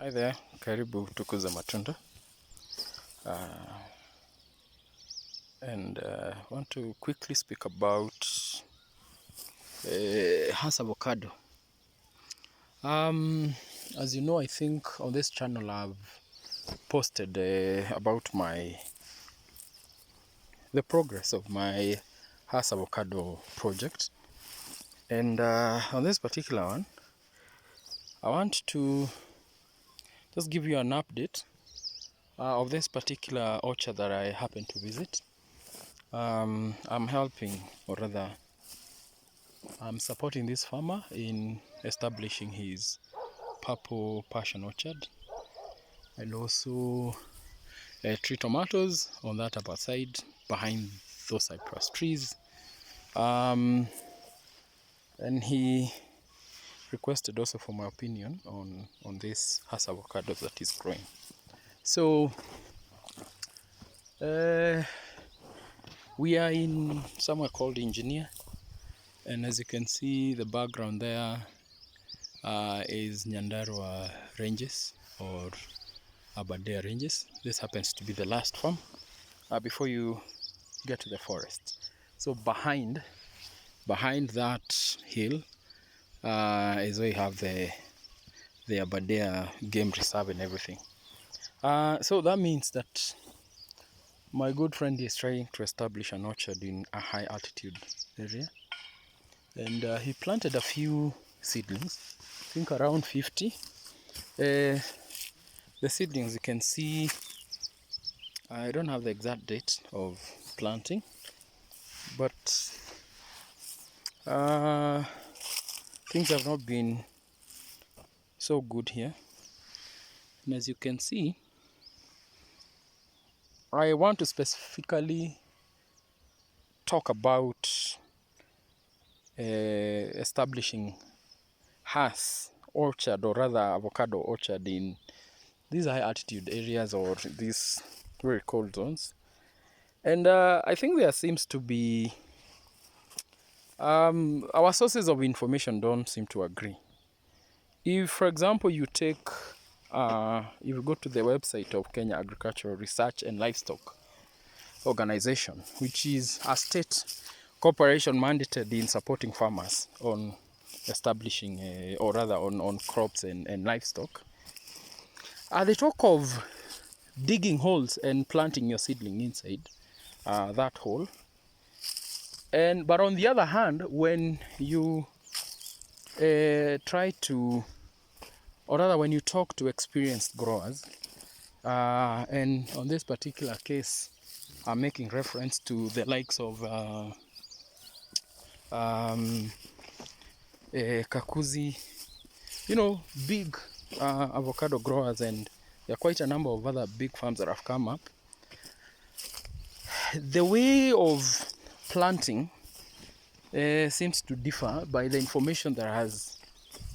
Hi there, karibu tukuze matunda. And I want to quickly speak about Hass avocado. As you know, I think on this channel I've posted about the progress of my Hass avocado project. And on this particular one, I want to just give you an update of this particular orchard that I happen to visit. I'm helping, or rather I'm supporting this farmer in establishing his purple passion orchard, and also tree tomatoes on that upper side behind those cypress trees. And he requested also for my opinion on this Hass avocados that he's growing. So we are in somewhere called Engineer, and as you can see, the background there is Nyandarua ranges or Aberdare ranges. This happens to be the last farm before you get to the forest. So behind that hill is where you have the Aberdare game reserve and everything. So that means that my good friend is trying to establish an orchard in a high altitude area, and he planted a few seedlings, I think around 50. The seedlings, you can see, I don't have the exact date of planting, but things have not been so good here. And as you can see, I want to specifically talk about establishing Hass orchard, or rather avocado orchard, in these high altitude areas or these very cold zones. And I think there seems to be our sources of information don't seem to agree. If, for example, you take if you go to the website of Kenya Agricultural Research and Livestock Organization, which is a state corporation mandated in supporting farmers on establishing, or rather on crops and livestock, they talk of digging holes and planting your seedling inside that hole. But on the other hand, when you try to, or rather when you talk to experienced growers, and on this particular case, I'm making reference to the likes of Kakuzi, big avocado growers, and there are quite a number of other big farms that have come up. The way of planting seems to differ by the information that has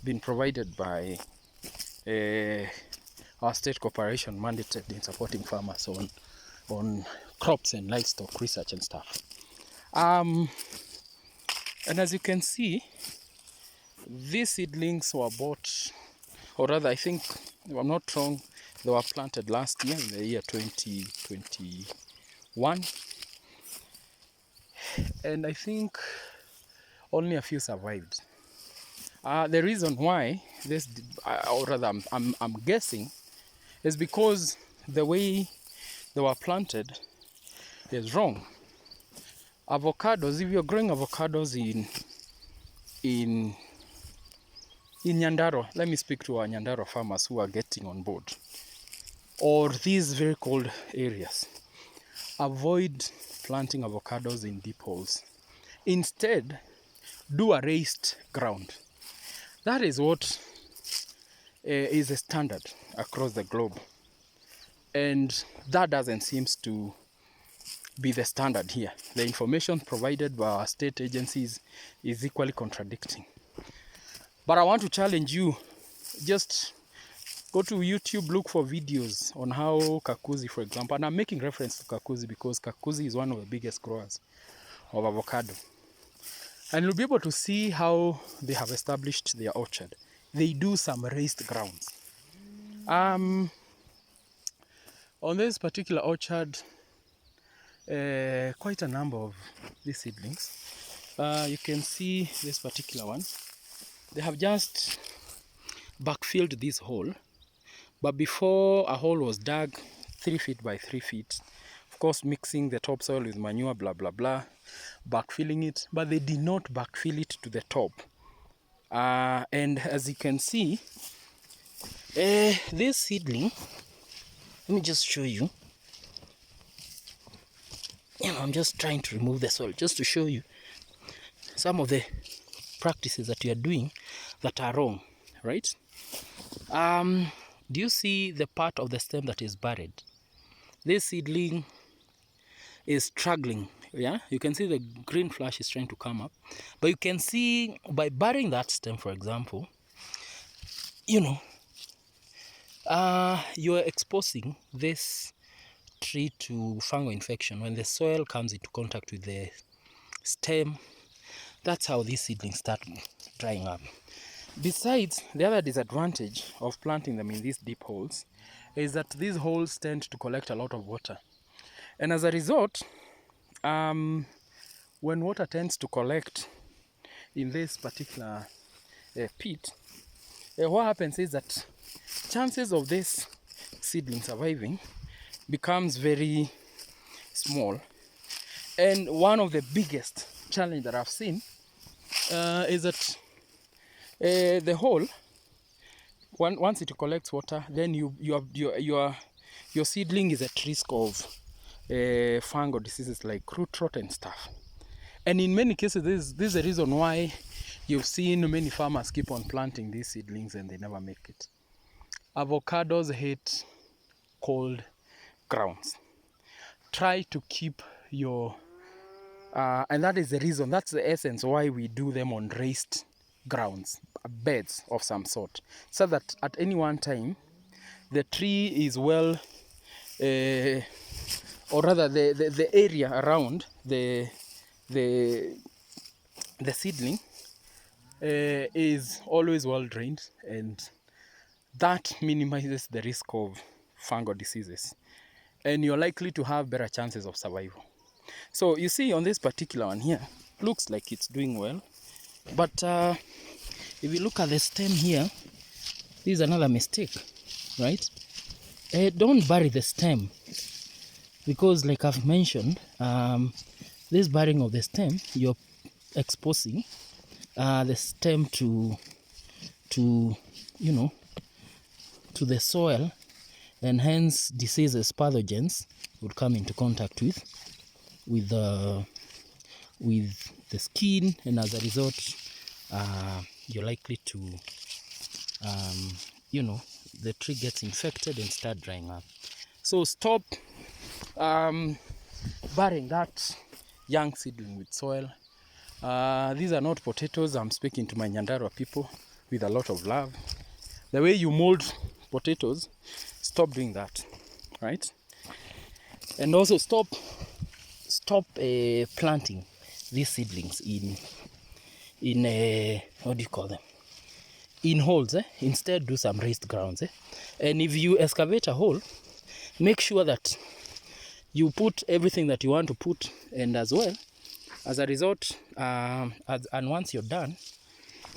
been provided by our state corporation mandated in supporting farmers on crops and livestock research and stuff. And as you can see, these seedlings were bought, or rather, I think, if I'm not wrong, they were planted last year, in the year 2021. And I think only a few survived. The reason why this, or rather, I'm guessing, is because the way they were planted is wrong. Avocados, if you're growing avocados in Nyandarua, let me speak to our Nyandarua farmers who are getting on board, or these very cold areas, avoid planting avocados in deep holes. Instead, do a raised ground. That is what is a standard across the globe, and that doesn't seem to be the standard here. The information provided by our state agencies is equally contradicting. But I want to challenge you, just go to YouTube, look for videos on how Kakuzi, for example, and I'm making reference to Kakuzi because Kakuzi is one of the biggest growers of avocado. And you'll be able to see how they have established their orchard. They do some raised grounds. On this particular orchard, quite a number of these seedlings. You can see this particular one. They have just backfilled this hole, but before a hole was dug 3 feet by 3 feet, of course mixing the topsoil with manure, blah blah blah, backfilling it, but they did not backfill it to the top. And as you can see, this seedling, let me just show you. I'm just trying to remove the soil just to show you some of the practices that you are doing that are wrong, right? Do you see the part of the stem that is buried? This seedling is struggling. Yeah, you can see the green flash is trying to come up, but you can see by burying that stem, for example, you are exposing this tree to fungal infection. When the soil comes into contact with the stem, that's how these seedlings start drying up. Besides, the other disadvantage of planting them in these deep holes is that these holes tend to collect a lot of water, and as a result, when water tends to collect in this particular pit, what happens is that chances of this seedling surviving becomes very small. And one of the biggest challenge that I've seen is that the hole, once it collects water, then your seedling is at risk of fungal diseases like root rot and stuff. And in many cases, this is the reason why you've seen many farmers keep on planting these seedlings and they never make it. Avocados hate cold grounds. Try to keep your and that is the reason, that's the essence why we do them on raised grounds, beds of some sort, so that at any one time the tree is well, or rather the area around the seedling is always well drained, and that minimizes the risk of fungal diseases, and you're likely to have better chances of survival. So you see on this particular one here, looks like it's doing well, but if you look at the stem here, this is another mistake, right? Don't bury the stem, because like I've mentioned, this burying of the stem, you're exposing the stem to the soil, and hence diseases, pathogens would come into contact with the skin, and as a result you're likely to the tree gets infected and start drying up. So stop burying that young seedling with soil. These are not potatoes. I'm speaking to my Nyandarua people with a lot of love. The way you mold potatoes, stop doing that, right? And also stop planting these seedlings in what do you call them, in holes. Instead, do some raised grounds. And if you excavate a hole, make sure that you put everything that you want to put, and as well, as a result, and once you're done,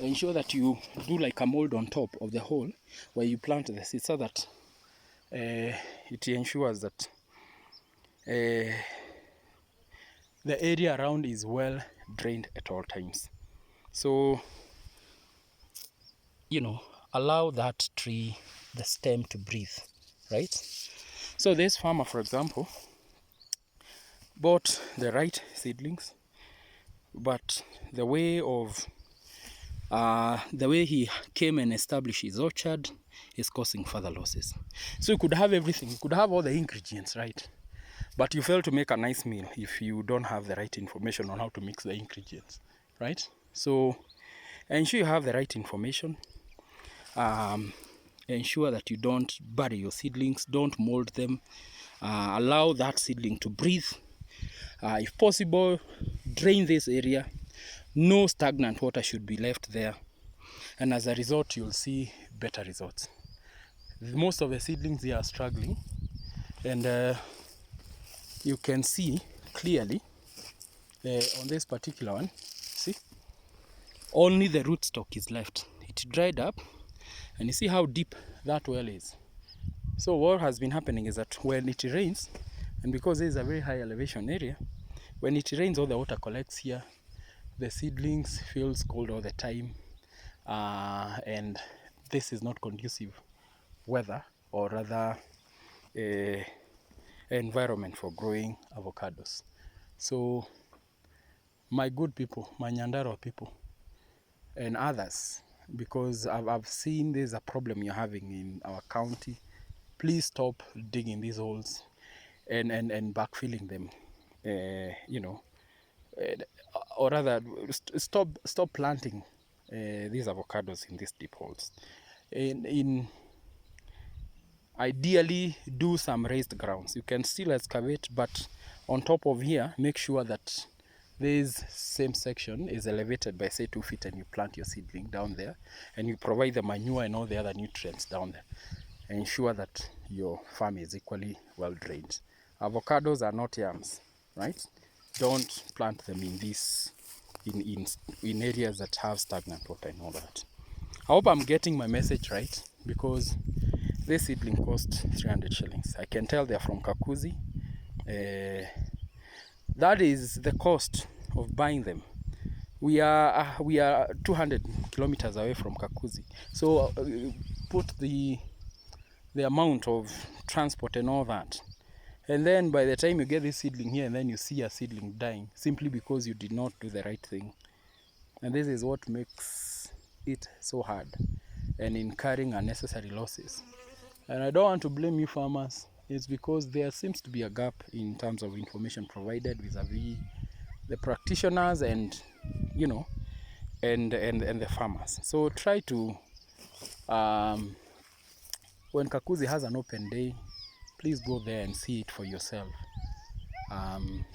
ensure that you do like a mold on top of the hole where you plant the seed, so that it ensures that the area around is well drained at all times. So allow that tree, the stem, to breathe, right? So this farmer, for example, bought the right seedlings, but the way he came and established his orchard is causing further losses. So you could have everything, you could have all the ingredients, right? But you fail to make a nice meal if you don't have the right information on how to mix the ingredients, right? So ensure you have the right information. Ensure that you don't bury your seedlings, don't mold them. Allow that seedling to breathe. If possible, drain this area. No stagnant water should be left there, and as a result, you'll see better results. most of the seedlings here are struggling, and you can see clearly on this particular one, see, only the rootstock is left. It dried up, and you see how deep that well is. So what has been happening is that when it rains, and because this is a very high elevation area, when it rains, all the water collects here. The seedlings feels cold all the time, and this is not conducive weather, or rather environment for growing avocados. So my good people, my Nyandarua people and others, because I've seen there's a problem you're having in our county, please stop digging these holes and backfilling them, you know, or rather stop planting these avocados in these deep holes. Ideally do some raised grounds. You can still excavate, but on top of here, make sure that this same section is elevated by say 2 feet, and you plant your seedling down there, and you provide the manure and all the other nutrients down there. Ensure that your farm is equally well drained. Avocados are not yams, right? Don't plant them in this in areas that have stagnant water and all that. I hope I'm getting my message right, because this seedling cost 300 shillings. I can tell they're from Kakuzi. That is the cost of buying them. We are 200 kilometers away from Kakuzi. So put the amount of transport and all that. And then by the time you get this seedling here, and then you see a seedling dying simply because you did not do the right thing. And this is what makes it so hard and incurring unnecessary losses. And I don't want to blame you farmers. It's because there seems to be a gap in terms of information provided vis-a-vis the practitioners and, you know, and the farmers. So try to, when Kakuzi has an open day, please go there and see it for yourself.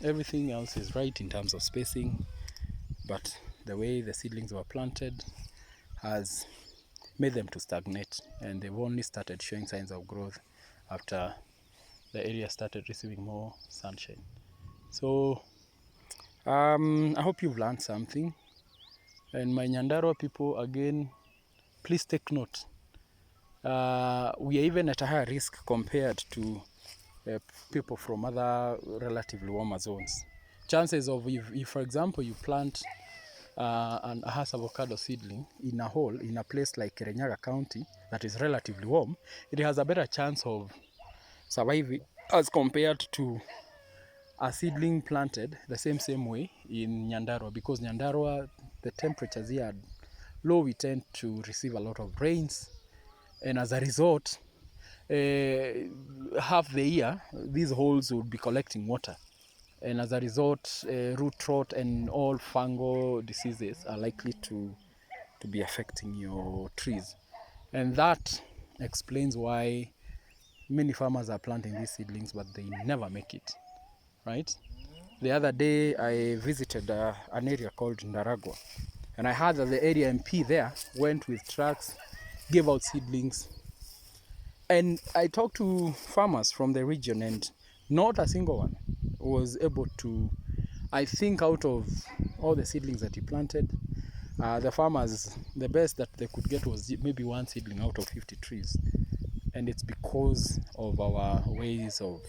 Everything else is right in terms of spacing, but the way the seedlings were planted has made them to stagnate, and they've only started showing signs of growth after the area started receiving more sunshine. So I hope you've learned something, and my Nyandarua people, again, please take note. We are even at a higher risk compared to people from other relatively warmer zones. Chances of, if for example you plant a Hass avocado seedling in a hole in a place like Kirinyaga County that is relatively warm, it has a better chance of surviving as compared to a seedling planted the same way in Nyandarua, because Nyandarua, the temperatures here are low. We tend to receive a lot of rains, and as a result, half the year these holes would be collecting water, and as a result, root rot and all fungal diseases are likely to be affecting your trees. And that explains why many farmers are planting these seedlings, but they never make it, right? The other day I visited an area called Ndaragwa, and I heard that the area MP there went with trucks, gave out seedlings, and I talked to farmers from the region, and not a single one was able to, I think out of all the seedlings that he planted, the farmers, the best that they could get was maybe one seedling out of 50 trees. And it's because of our ways of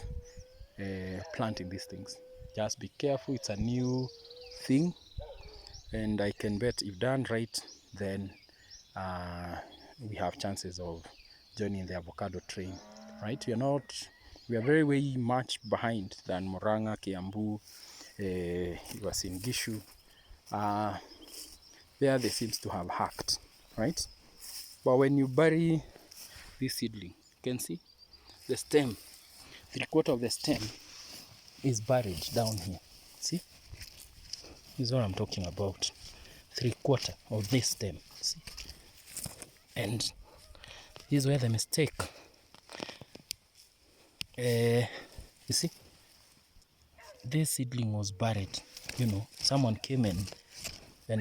planting these things. Just be careful, it's a new thing, and I can bet if done right, then we have chances of joining the avocado train, right? We are very much behind than Murang'a, Kiambu, Uasin Gishu. There they seems to have hacked, right? But when you bury this seedling, you can see the stem, 3/4 of the stem is buried down here. See? This is what I'm talking about. 3/4 of this stem. See? And this is where the mistake. You see? This seedling was buried. You know, someone came and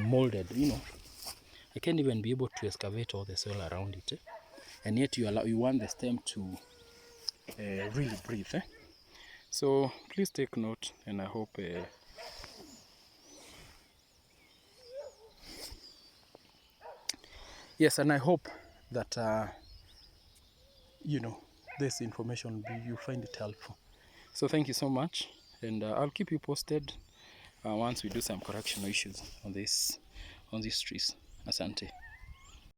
molded, you know. I can't even be able to excavate all the soil around it. and yet you want the stem to really breathe. So please take note, and I hope yes, and I hope that this information you find it helpful. So thank you so much, and I'll keep you posted once we do some correctional issues on these trees. Asante.